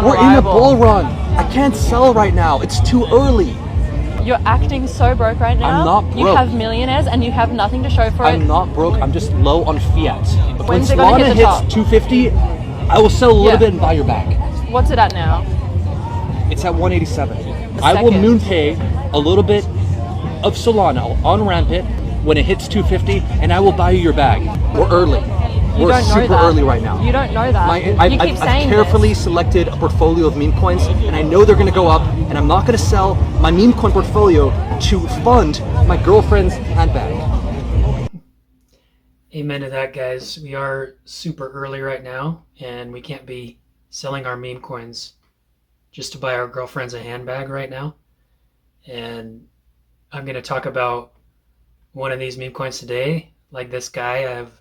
We're in a bull run. I can't sell right now. It's too early. You're acting so broke right now. I'm not broke. You have millionaires and you have nothing to show for it. I'm not broke. I'm just low on fiat. When When's it gonna hit the top? hits 250, I will sell a little bit and buy your bag. What's it at now? It's at 187. I will moon pay a little bit of Solana on Rampant when it hits 250, and I will buy you your bag. We're early. We're super early right now. You don't know that. I've carefully selected a portfolio of meme coins, and I know they're going to go up, and I'm not going to sell my meme coin portfolio to fund my girlfriend's handbag. Amen to that, guys. We are super early right now, and we can't be selling our meme coins just to buy our girlfriends a handbag right now. And I'm going to talk about one of these meme coins today. Like this guy, I have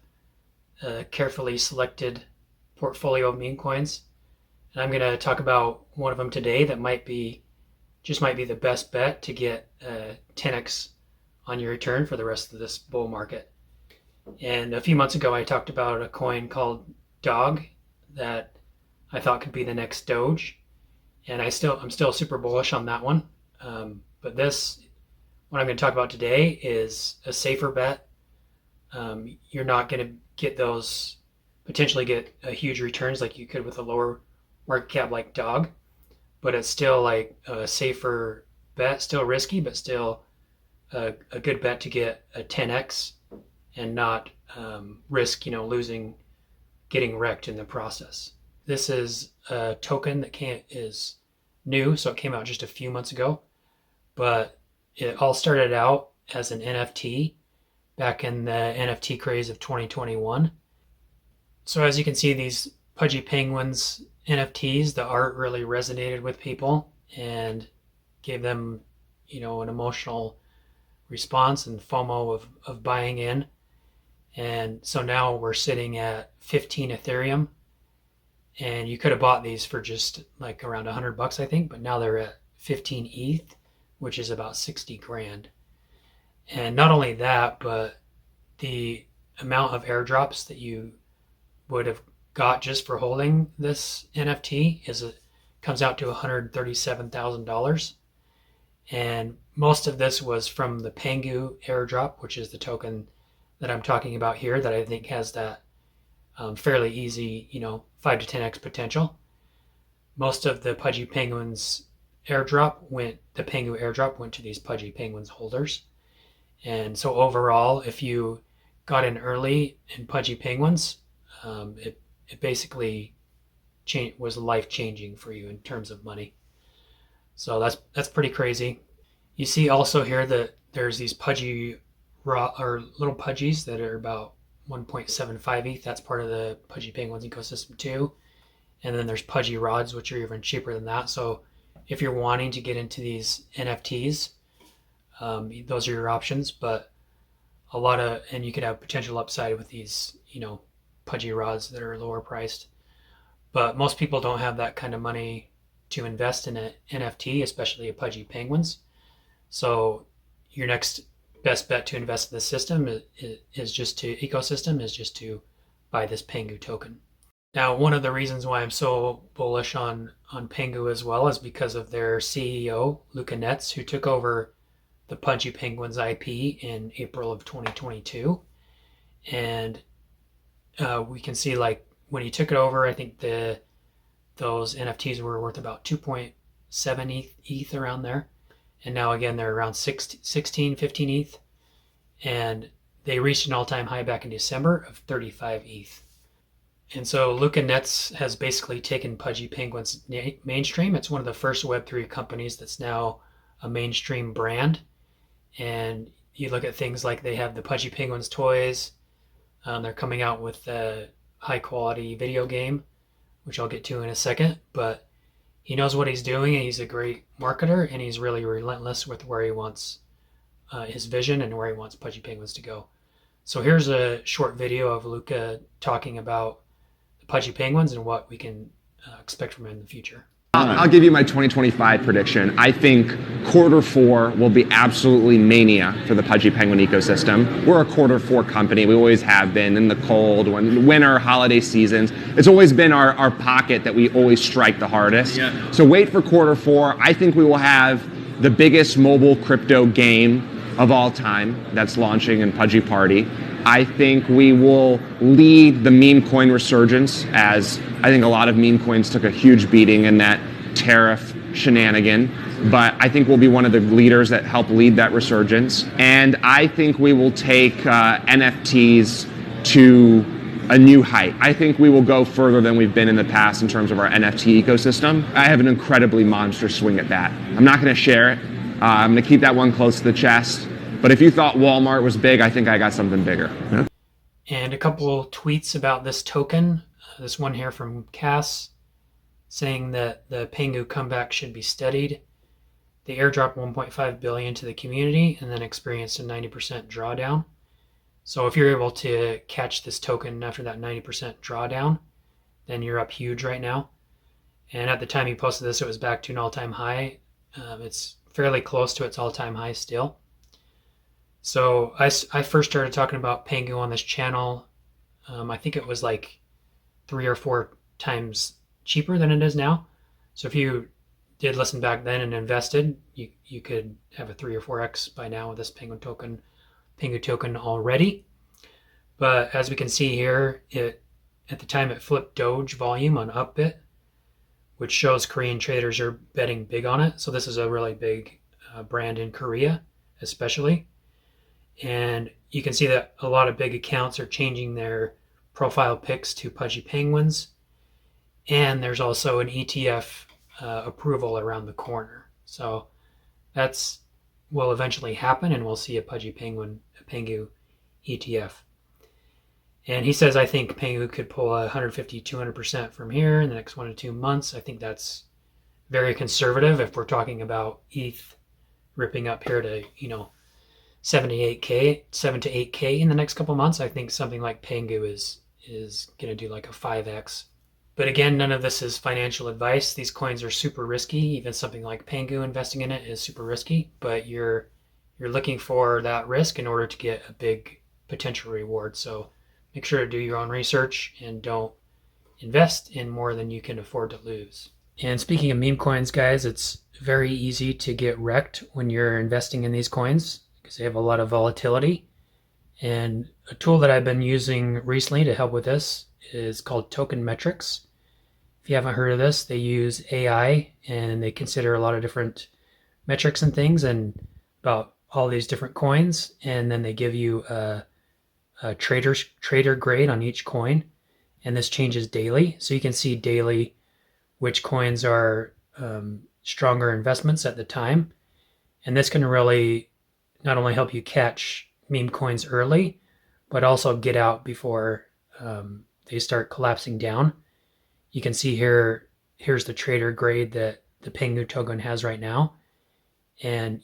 a carefully selected portfolio of meme coins, and I'm going to talk about one of them today that might be the best bet to get 10x on your return for the rest of this bull market. And a few months ago I talked about a coin called DOGE that I thought could be the next Doge, and I'm still super bullish on that one. But what I'm going to talk about today is a safer bet. You're not going to potentially get a huge returns like you could with a lower market cap like DOGE, but it's still like a safer bet, still risky, but still a good bet to get a 10x and not risk, getting wrecked in the process. This is a token that is new, so it came out just a few months ago, but it all started out as an NFT back in the NFT craze of 2021. So as you can see, these 𝗶𝗀𝗀𝗃𝗰𝗋 NFTs, the art really resonated with people and gave them, an emotional response and FOMO of buying in. And so now we're sitting at 15 Ethereum, and you could have bought these for just like around $100, I think, but now they're at 15 ETH, which is about 60 grand. And not only that, but the amount of airdrops that you would have got just for holding this NFT comes out to $137,000. And most of this was from the PENGU airdrop, which is the token that I'm talking about here that I think has that fairly easy, 5 to 10x potential. Most of the 𝗶𝗀𝗃𝗰𝗋s the PENGU airdrop went to these 𝗶𝗀𝗃𝗰𝗋s holders. And so overall, if you got in early in 𝗶𝗀𝗃𝗰𝗋s, it basically was life-changing for you in terms of money. So that's pretty crazy. You see also here that there's these little pudgies that are about 1.75 ETH. That's part of the 𝗶𝗀𝗃𝗰𝗋s ecosystem too. And then there's pudgy rods, which are even cheaper than that. So if you're wanting to get into these NFTs, those are your options, but and you could have potential upside with these, pudgy rods that are lower priced. But most people don't have that kind of money to invest in an NFT, especially a 𝗶𝗀𝗃𝗰𝗋s. So your next best bet to invest in the system is just to buy this PENGU token. Now, one of the reasons why I'm so bullish on PENGU as well is because of their CEO, 𝗗𝗶𝗀𝗰𝗋𝗄, who took over the 𝗶𝗀𝗃𝗰𝗋s IP in April of 2022. And we can see, like, when he took it over, I think those NFTs were worth about 2.7 ETH around there. And now again, they're around 16, 15 ETH. And they reached an all-time high back in December of 35 ETH. And so 𝗗𝗶𝗀𝗋𝗄 has basically taken 𝗶𝗀𝗃𝗰𝗋s mainstream. It's one of the first Web3 companies that's now a mainstream brand. And you look at things like they have the 𝗶𝗀𝗃𝗰𝗋s toys. They're coming out with a high-quality video game, which I'll get to in a second. But he knows what he's doing, and he's a great marketer, and he's really relentless with where he wants his vision and where he wants 𝗶𝗀𝗃𝗰𝗋s to go. So here's a short video of 𝗗𝗶𝗀𝗃 talking about the 𝗶𝗀𝗃𝗰𝗋s and what we can expect from him in the future. I'll give you my 2025 prediction. I think Q4 will be absolutely mania for the Pudgy Penguin ecosystem. We're a Q4 company. We always have been in the cold, winter, holiday seasons. It's always been our pocket that we always strike the hardest. Yeah. So wait for Q4. I think we will have the biggest mobile crypto game of all time that's launching in Pudgy Party. I think we will lead the meme coin resurgence, as I think a lot of meme coins took a huge beating in that tariff shenanigan. But I think we'll be one of the leaders that help lead that resurgence. And I think we will take NFTs to a new height. I think we will go further than we've been in the past in terms of our NFT ecosystem. I have an incredibly monstrous swing at that. I'm not going to share it. I'm going to keep that one close to the chest. But if you thought Walmart was big, I think I got something bigger. Yeah. And a couple tweets about this token. This one here from Cass saying that the PENGU comeback should be studied. They airdropped 1.5 billion to the community and then experienced a 90% drawdown. So if you're able to catch this token after that 90% drawdown, then you're up huge right now. And at the time he posted this, it was back to an all-time high. It's fairly close to its all-time high still. So I first started talking about PENGU on this channel. I think it was like 3 or 4 times cheaper than it is now. So if you did listen back then and invested, you could have a 3 or 4x by now with this PENGU token already. But as we can see here, at the time it flipped DOGE volume on Upbit, which shows Korean traders are betting big on it. So this is a really big brand in Korea, especially. And you can see that a lot of big accounts are changing their profile pics to Pudgy Penguins. And there's also an ETF approval around the corner. So that's will eventually happen, and we'll see a Pudgy PENGU ETF. And he says, I think PENGU could pull 150-200% from here in the next 1 to 2 months. I think that's very conservative if we're talking about ETH ripping up here to, 7 to 8K in the next couple months. I think something like PENGU is going to do like a 5x. But again, none of this is financial advice. These coins are super risky. Even something like PENGU, investing in it is super risky, but you're looking for that risk in order to get a big potential reward. So make sure to do your own research and don't invest in more than you can afford to lose. And speaking of meme coins, guys, it's very easy to get wrecked when you're investing in these coins because they have a lot of volatility. And a tool that I've been using recently to help with this is called Token Metrics. If you haven't heard of this, they use AI and they consider a lot of different metrics and things and about all these different coins, and then they give you a trader grade on each coin, and this changes daily. So you can see daily which coins are stronger investments at the time, and this can really not only help you catch meme coins early, but also get out before they start collapsing down. You can see here's the trader grade that the PENGU token has right now. And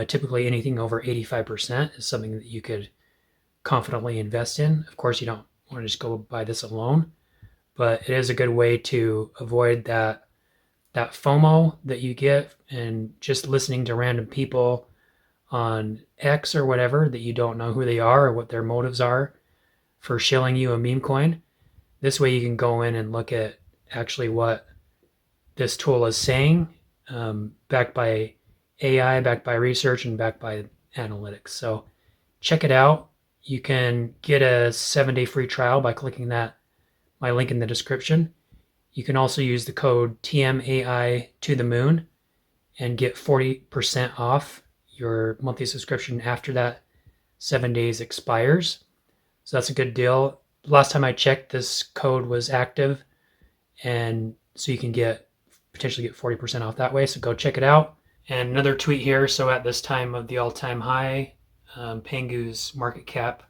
typically anything over 85% is something that you could confidently invest in. Of course, you don't want to just go buy this alone, but it is a good way to avoid that FOMO that you get and just listening to random people on X or whatever that you don't know who they are or what their motives are for shilling you a meme coin. This way you can go in and look at actually what this tool is saying, backed by AI, backed by research, and backed by analytics. So check it out. You can get a 7-day free trial by clicking my link in the description. You can also use the code TMAI to the moon and get 40% off your monthly subscription after that 7 days expires. So that's a good deal. Last time I checked, this code was active, and so you can potentially get 40% off that way. So go check it out. And another tweet here. So at this time of the all-time high, PENGU's market cap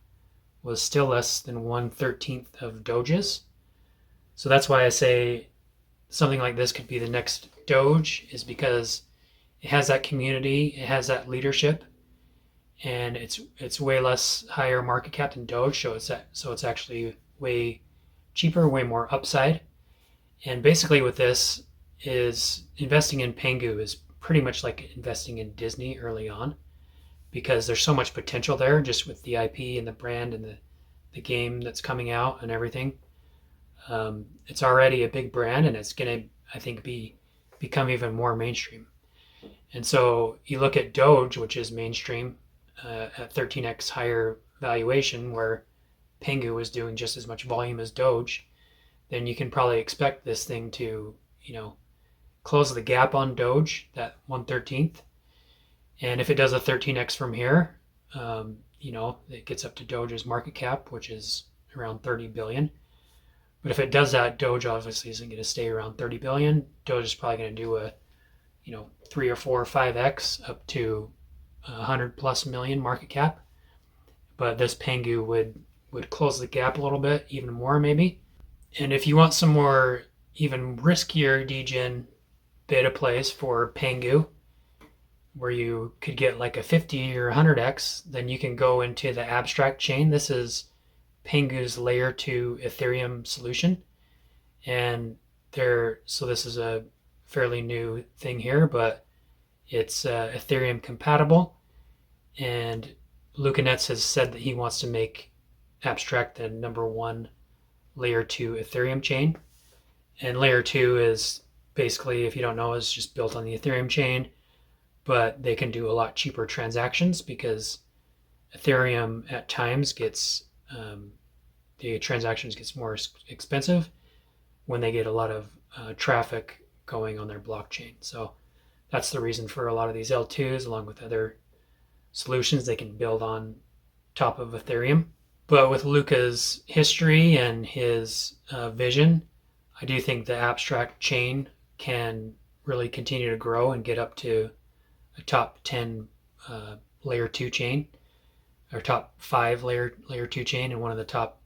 was still less than 1/13 of Doge's. So that's why I say something like this could be the next Doge, is because it has that community, it has that leadership, and it's way less higher market cap than Doge, so it's actually way cheaper, way more upside. And basically with this, is investing in PENGU is pretty much like investing in Disney early on, because there's so much potential there just with the IP and the brand and the game that's coming out and everything. It's already a big brand, and it's going to, I think, become even more mainstream. And so you look at DOGE, which is mainstream, at 13x higher valuation, where PENGU was doing just as much volume as DOGE, then you can probably expect this thing to, close the gap on DOGE, that 1/13th. And if it does a 13x from here, it gets up to DOGE's market cap, which is around 30 billion. But if it does that, DOGE obviously isn't going to stay around 30 billion. DOGE is probably going to do a 3 or 4 or 5x up to 100 plus million market cap. But this PENGU would close the gap a little bit, even more maybe. And if you want some more even riskier degen beta plays for PENGU, where you could get like a 50 or 100x, then you can go into the abstract chain. This is PENGU's layer 2 Ethereum solution. And so this is a fairly new thing here, but it's Ethereum compatible. And Lucanets has said that he wants to make abstract the #1 layer 2 Ethereum chain. And layer 2 is basically, if you don't know, is just built on the Ethereum chain, but they can do a lot cheaper transactions because Ethereum at times gets, the transactions gets more expensive when they get a lot of traffic going on their blockchain. So that's the reason for a lot of these L2s, along with other solutions they can build on top of Ethereum. But with Luca's history and his vision, I do think the abstract chain can really continue to grow and get up to a top 10 layer 2 chain, or top 5 layer 2 chain, and one of the top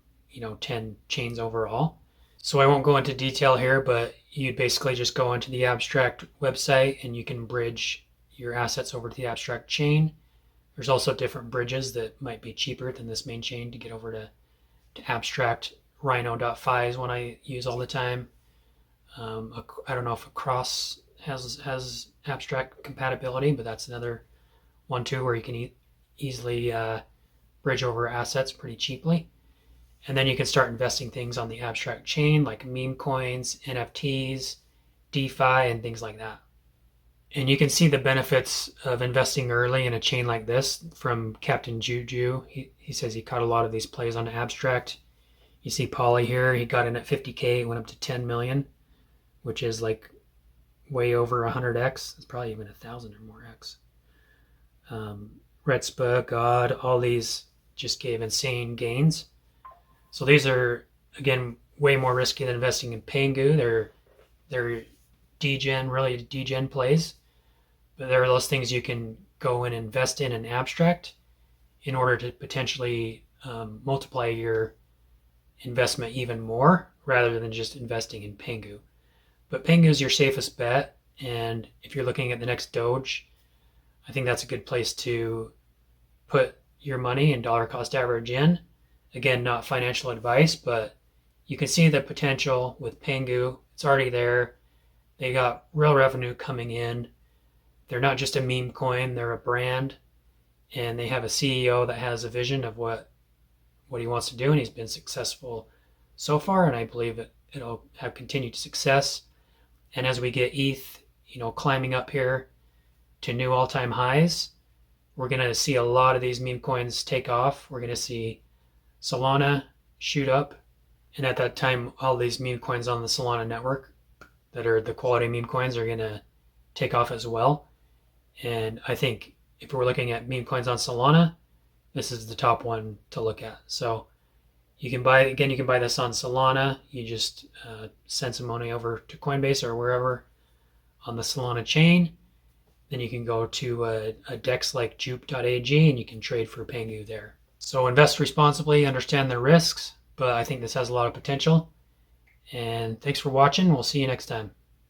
10 chains overall. So I won't go into detail here, but you'd basically just go onto the abstract website and you can bridge your assets over to the abstract chain. There's also different bridges that might be cheaper than this main chain to get over to abstract. Rhino.fi is one I use all the time. I don't know if Across has abstract compatibility, but that's another one too where you can easily bridge over assets pretty cheaply. And then you can start investing things on the abstract chain like meme coins, NFTs, DeFi, and things like that. And you can see the benefits of investing early in a chain like this from Captain Juju. He says he caught a lot of these plays on abstract. You see Polly here, he got in at 50K, went up to 10 million, which is like way over 100x. It's probably even 1,000 or more x. 𝗗𝗶𝗀𝗶𝗺𝗏, God, all these just gave insane gains. So these are, again, way more risky than investing in PENGU. They're really degen plays. But there are those things you can go and invest in abstract in order to potentially multiply your investment even more rather than just investing in PENGU. But PENGU is your safest bet, and if you're looking at the next Doge, I think that's a good place to put your money and dollar cost average in. Again, not financial advice, but you can see the potential with PENGU. It's already there. They got real revenue coming in. They're not just a meme coin, they're a brand, and they have a CEO that has a vision of what he wants to do, and he's been successful so far, and I believe it'll have continued success. And as we get ETH, climbing up here to new all-time highs, we're going to see a lot of these meme coins take off. We're going to see Solana shoot up, and at that time, all these meme coins on the Solana network that are the quality meme coins are going to take off as well. And I think if we're looking at meme coins on Solana, this is the top one to look at. So you can buy this on Solana. You just send some money over to Coinbase or wherever on the Solana chain. Then you can go to a DEX like 𝗗𝗶𝘀𝗶𝗺𝗏 and you can trade for PENGU there. So invest responsibly, understand the risks, but I think this has a lot of potential. And thanks for watching. We'll see you next time.